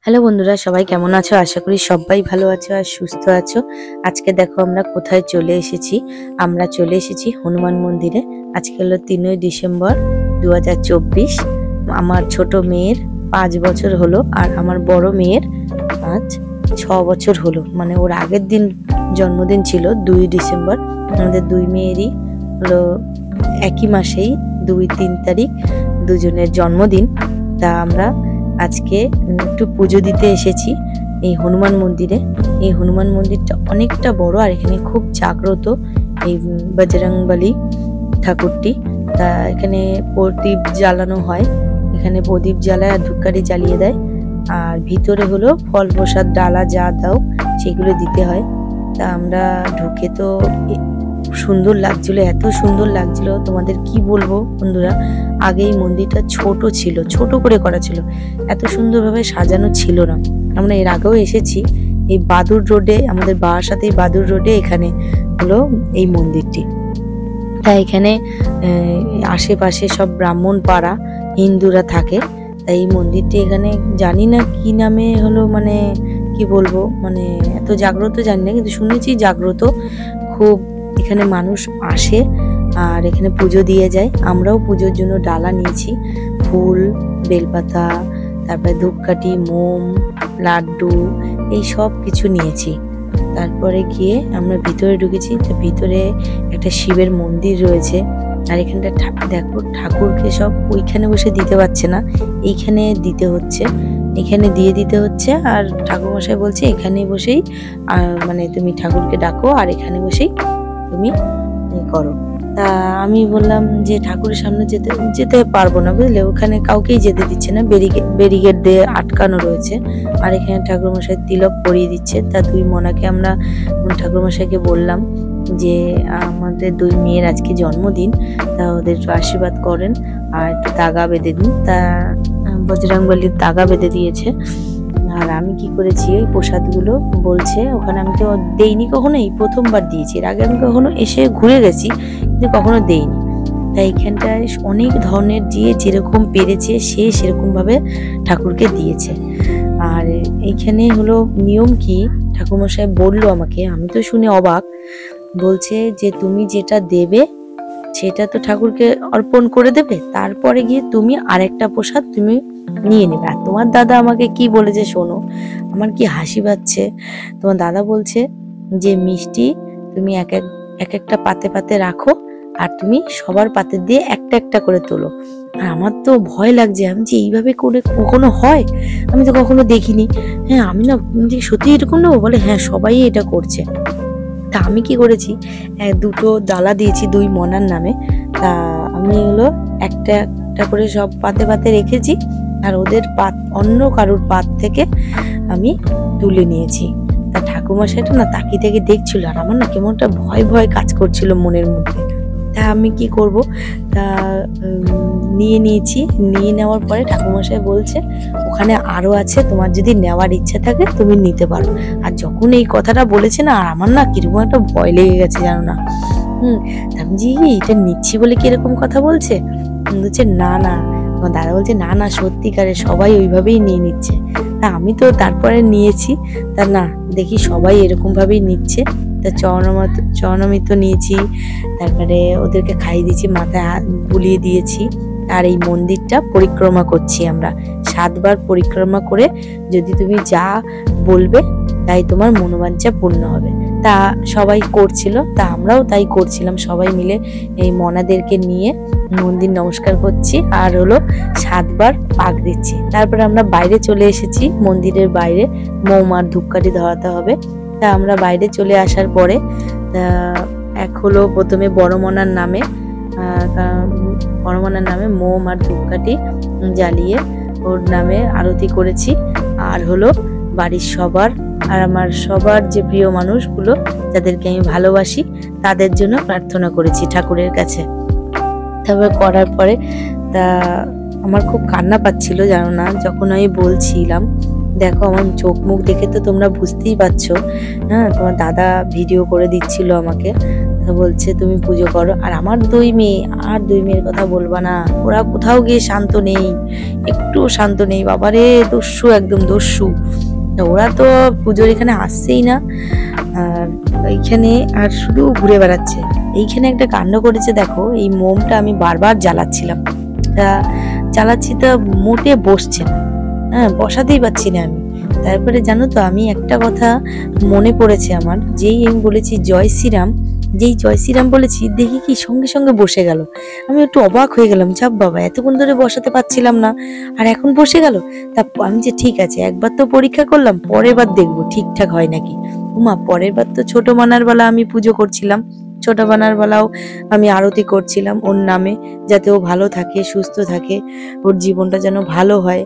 Hello বন্ধুরা, সবাই কেমন আছো? আশা করি সবাই ভালো আছো আর সুস্থ আছো। আজকে দেখো আমরা কোথায় চলে এসেছি। আমরা চলে এসেছি হনুমান মন্দিরে। আজকে হলো 3ই ডিসেম্বর 2024। আমার ছোট মেয়ের 5 বছর হলো আর আমার বড় মেয়ের আজ 6 বছর হলো। মানে ওর আগের দিন জন্মদিন ছিল 2 ডিসেম্বর। আমাদের দুই মেয়েরই হলো একই মাসেই 2-3 তারিখ দুজনের জন্মদিন। তা আমরা আজকে একটু পুজো দিতে এসেছি এই হনুমান মন্দিরে। এই হনুমান মন্দিরটা অনেকটা বড় আর এখানে খুব জাগ্রত এই বজরংবলী ঠাকুরটি। তা এখানে প্রদীপ জ্বালানো হয়, এখানে প্রদীপ জ্বালায় আর ধূপকাঠি জ্বালিয়ে দেয়। আর ভিতরে হলো ফল প্রসাদ ডালা যা দাও সেগুলো দিতে হয়। তা আমরা ঢুকে তো সুন্দর লাগছিল, এত সুন্দর লাগছিল তোমাদের কি বলবো বন্ধুরা। আগে এই মন্দিরটা ছোট ছিল, ছোট করে করা ছিল, এত সুন্দরভাবে সাজানো ছিল না। আমরা এর আগেও এসেছি এই বাদুর রোডে, আমাদের বাবার সাথে বাদুর রোডে এখানে হলো এই মন্দিরটি। তাই এখানে আশেপাশে সব ব্রাহ্মণ পাড়া হিন্দুরা থাকে। তাই এই মন্দিরটি এখানে জানি না কি নামে হলো, মানে কি বলবো, মানে এত জাগ্রত জানি না, কিন্তু শুনেছি জাগ্রত খুব। এখানে মানুষ আসে আর এখানে পুজো দিয়ে যায়। আমরাও পুজোর জন্য ডালা নিয়েছি, ফুল, বেলপাতা, তারপরে ধূপকাঠি, মোম, লাড্ডু, এই সব কিছু নিয়েছি। তারপরে গিয়ে আমরা ভিতরে ঢুকেছি। তো ভিতরে একটা শিবের মন্দির রয়েছে আর এখানটা দেখো ঠাকুরকে সব ওইখানে বসে দিতে পারছে না, এইখানে দিতে হচ্ছে, এখানে দিয়ে দিতে হচ্ছে। আর ঠাকুরমশাই বলছে এখানে বসেই মানে তুমি ঠাকুরকে ডাকো আর এখানে বসেই তুমি করো। তা আমি বললাম যে ঠাকুরের সামনে যেতে পারবো না, বুঝলে, ওখানে কাউকেই যেতে দিচ্ছে না, ব্যারিকেড দিয়ে আটকানো রয়েছে। আর এখানে ঠাকুরমশাই তিলক পরিয়ে দিচ্ছে। তা দুই মনাকে আমরা ঠাকুরমশাইকে বললাম যে আমাদের দুই মেয়ের আজকে জন্মদিন, তা ওদের একটু আশীর্বাদ করেন আর একটু দাগা বেঁধে দিন। তা বজরংবলীর দাগা বেঁধে দিয়েছে। আর আমি কি করেছি, ওই প্রসাদগুলো বলছে ওখানে, আমি তো দেইনি কখনো, এই প্রথমবার দিয়েছি। এর আগে আমি কখনো এসে ঘুরে গেছি কিন্তু কখনো দেইনি। তাই এখানটায় অনেক ধরনের যে যেরকম পেরেছে সে সেরকম ভাবে ঠাকুরকে দিয়েছে। আর এইখানে হলো নিয়ম কি, ঠাকুরমশাই বললো আমাকে, আমি তো শুনে অবাক। বলছে যে তুমি যেটা দেবে সেটা তো ঠাকুরকে অর্পণ করে দেবে, তারপরে গিয়ে তুমি আরেকটা প্রসাদ তুমি নিয়ে নেবে। আর তোমার দাদা আমাকে কি বলেছে শোনো, আমার কি হাসি পাচ্ছে। তোমার দাদা বলছে যে মিষ্টি তুমি এক একটা পাতে পাতে রাখো আর তুমি সবার পাতে দিয়ে একটা একটা করে তোলো। আর আমার তো ভয় লাগছে, আমি যে এইভাবে করে কখনো হয়, আমি তো কখনো দেখিনি। হ্যাঁ আমি না সত্যি এরকম নেবো, বলে হ্যাঁ সবাই এটা করছে। তা আমি কি করেছি, দুটো ডালা দিয়েছি দুই মনার নামে। তা আমি হলো একটা একটা করে সব পাতে পাতে রেখেছি আর ওদের অন্য কারুর পাত থেকে আমি তুলে নিয়েছি। তা ঠাকুরমশাইটা না তাকিয়ে থেকে দেখছিল আর আমার না কেমন একটা ভয় ভয় কাজ করছিল মনের মধ্যে। তা আমি কি করব, তা নিয়ে নিয়েছি। নিয়ে নেওয়ার পরে ঠাকুরমশাই বলছে ওখানে আরো আছে, তোমার যদি নেওয়ার ইচ্ছা থাকে তুমি নিতে পারো। আর যখন এই কথাটা বলেছে না, আর আমার না কিরকম একটা ভয় লেগে গেছে জানো না। আমি যে এটা নিচ্ছি বলে কি এরকম কথা বলছে। বলছে না না, আমার দাদা বলছে না না সত্যিকারে সবাই ওইভাবেই নিয়ে নিচ্ছে। তা আমি তো তারপরে নিয়েছি। তা না দেখি সবাই এরকম ভাবেই নিচ্ছে। তা চরণামৃত নিয়েছি, তারপরে ওদেরকে খাইয়ে দিয়েছি, মাথায় হাত বুলিয়ে দিয়েছি। আর এই মন্দিরটা পরিক্রমা করছি আমরা 7 বার পরিক্রমা করে, যদি তুমি যা বলবে তাই তোমার মনোবাঞ্ছা পূর্ণ হবে। তা সবাই করছিল, তা আমরাও তাই করছিলাম, সবাই মিলে এই মনাদেরকে নিয়ে মন্দির নমস্কার করছি আর হলো 7 বার পাক দিচ্ছি। তারপরে আমরা বাইরে চলে এসেছি, মন্দিরের বাইরে মোম আর ধূপকাঠি ধরাতে হবে। তা আমরা বাইরে চলে আসার পরে এক হলো প্রথমে বড় মনার নামে মোম আর ধূপকাঠি জ্বালিয়ে ওর নামে আরতি করেছি। আর হলো বাড়ির সবার আর আমার সবার যে প্রিয় মানুষগুলো যাদেরকে আমি ভালোবাসি তাদের জন্য প্রার্থনা করেছি ঠাকুরের কাছে। তারপর করার পরে তা আমার খুব কান্না পাচ্ছিল জানো না, যখন আমি বলছিলাম। দেখো আমার চোখ মুখ দেখে তো তোমরা বুঝতেই পারছো। হ্যাঁ তোমার দাদা ভিডিও করে দিচ্ছিল আমাকে। তো বলছে তুমি পুজো করো। আর আমার 2 মেয়ে, আর 2 মেয়ের কথা বলবা না, ওরা কোথাও গিয়ে শান্ত নেই, একটু শান্ত নেই, বাবারে দস্যু, একদম দস্যু। ওরা তো পুজোর এখানে আসছেই না, আর এইখানে আর শুধু ঘুরে বেড়াচ্ছে। এইখানে একটা কাণ্ড করেছে দেখো, এই মোমটা আমি বারবার জ্বালাচ্ছিলাম, তা জ্বালাচ্ছি তা মোটে বসছে না, হ্যাঁ বসাতেই পারছি না আমি। তারপরে জানো তো, আমি একটা কথা মনে পড়েছে আমার, যেই আমি বলেছি জয় শ্রীরাম, যেই জয় শ্রীরাম বলেছি, দেখি কি সঙ্গে সঙ্গে বসে গেল। আমি একটু অবাক হয়ে গেলাম, চাপ বাবা, এতক্ষণ ধরে বসাতে পারছিলাম না, আর এখন বসে গেল। তা আমি যে ঠিক আছে, একবার তো পরীক্ষা করলাম, পরের বার দেখবো ঠিকঠাক হয় নাকি। উমা, পরের বার তো ছোট বানার বেলা আমি পুজো করছিলাম, ছোট বানার বেলাও আমি আরতি করছিলাম ওর নামে, যাতে ও ভালো থাকে, সুস্থ থাকে, ওর জীবনটা যেন ভালো হয়,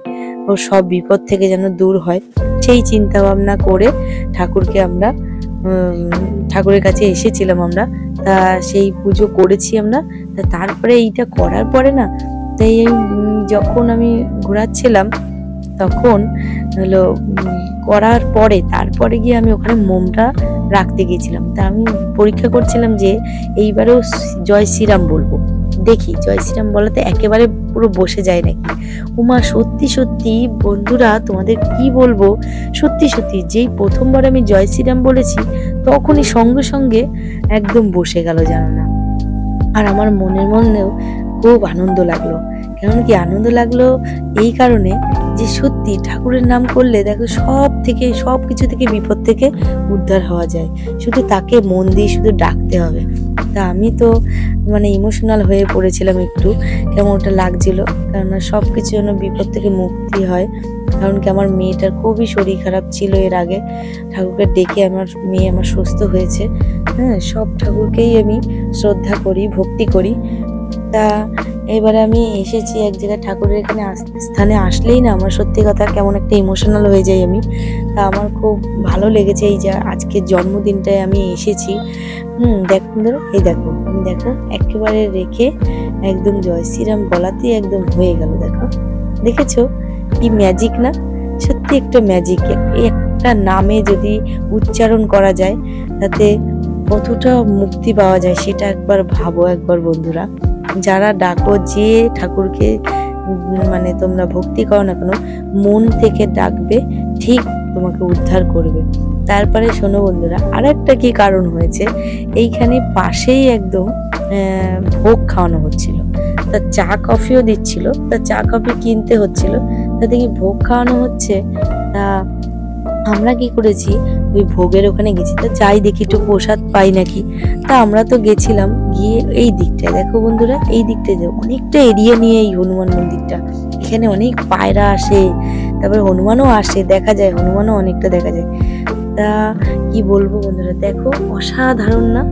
ওর সব বিপদ থেকে যেন দূর হয়, সেই চিন্তা ভাবনা করে ঠাকুরকে আমরা ঠাকুরের কাছে এসেছিলাম আমরা। তা সেই পুজো করেছি আমরা। তা তারপরে এইটা করার পরে না, তাই যখন আমি ঘোরাচ্ছিলাম তখন হলো করার পরে, তারপরে গিয়ে আমি ওখানে মোমটা রাখতে গিয়েছিলাম। তা আমি পরীক্ষা করছিলাম যে এইবারেও জয় শ্রীরাম বলবো, দেখি জয় শ্রীরাম বলাতে একেবারে পুরো বসে যায় নাকি। উমা, সত্যি সত্যি বন্ধুরা, তোমাদের কি বলবো, সত্যি সত্যি যেই প্রথমবার আমি জয় শ্রীরাম বলেছি, তখনই সঙ্গে সঙ্গে একদম বসে গেল, জানো না। আর আমার মনের মনেও খুব আনন্দ লাগলো। কেমন কি আনন্দ লাগলো, এই কারণে যে সত্যি ঠাকুরের নাম করলে দেখো সব কিছু থেকে, বিপদ থেকে উদ্ধার হওয়া যায়, শুধু তাকে মন দিয়ে শুধু ডাকতে হবে। তা আমি তো মানে ইমোশনাল হয়ে পড়েছিলাম একটু, কেমন ওটা লাগছিল, কারণ সবকিছু যেন বিপদ থেকে মুক্তি হয়। কারণ কি আমার মেয়েটার খুবই শরীর খারাপ ছিল এর আগে, ঠাকুরকে ডেকে আমার মেয়ে আমার সুস্থ হয়েছে। হ্যাঁ, সব ঠাকুরকেই আমি শ্রদ্ধা করি, ভক্তি করি। তা এবারে আমি এসেছি এক জায়গায় ঠাকুরের এখানে স্থানে আসলেই না আমার সত্যি কথা কেমন একটা ইমোশনাল হয়ে যাই আমি। তা আমার খুব ভালো লেগেছে এই যে আজকের জন্মদিনটায় আমি এসেছি। দেখুন ধরো, এই দেখো, আমি দেখো একেবারে রেখে একদম জয় শ্রীরাম বলাতেই একদম হয়ে গেল। দেখো, দেখেছো কি ম্যাজিক না? সত্যি একটা ম্যাজিক। একটা নামে যদি উচ্চারণ করা যায়, তাতে কতটা মুক্তি পাওয়া যায় সেটা একবার ভাবো, একবার বন্ধুরা। যারা ডাকো, যে ঠাকুরকে মানে তোমরা ভক্তি করো না কেন, মন থেকে ডাকবে, ঠিক তোমাকে উদ্ধার করবে। তারপরে শোনো বন্ধুরা, আর একটা কি কারণ হয়েছে, এইখানে পাশেই একদম ভোগ খাওয়ানো হচ্ছিল, তা চা কফিও দিচ্ছিল, তা চা কফি কিনতে হচ্ছিল। তা দেখি ভোগ খাওয়ানো হচ্ছে, তা আমরা কি করেছি, ওই ভোগের ওখানে গেছি, তা যাই দেখি একটু প্রসাদ পাই নাকি। তা আমরা তো গেছিলাম, গিয়ে এই দিকটায় দেখো বন্ধুরা, এই দিকটায় অনেকটা এরিয়া নিয়ে এই হনুমান মন্দিরটা, এখানে অনেক পায়রা আসে, তারপরে হনুমানও আসে, দেখা যায় হনুমানও অনেকটা দেখা যায়। তা কি বলবো বন্ধুরা, দেখো অসাধারণ না,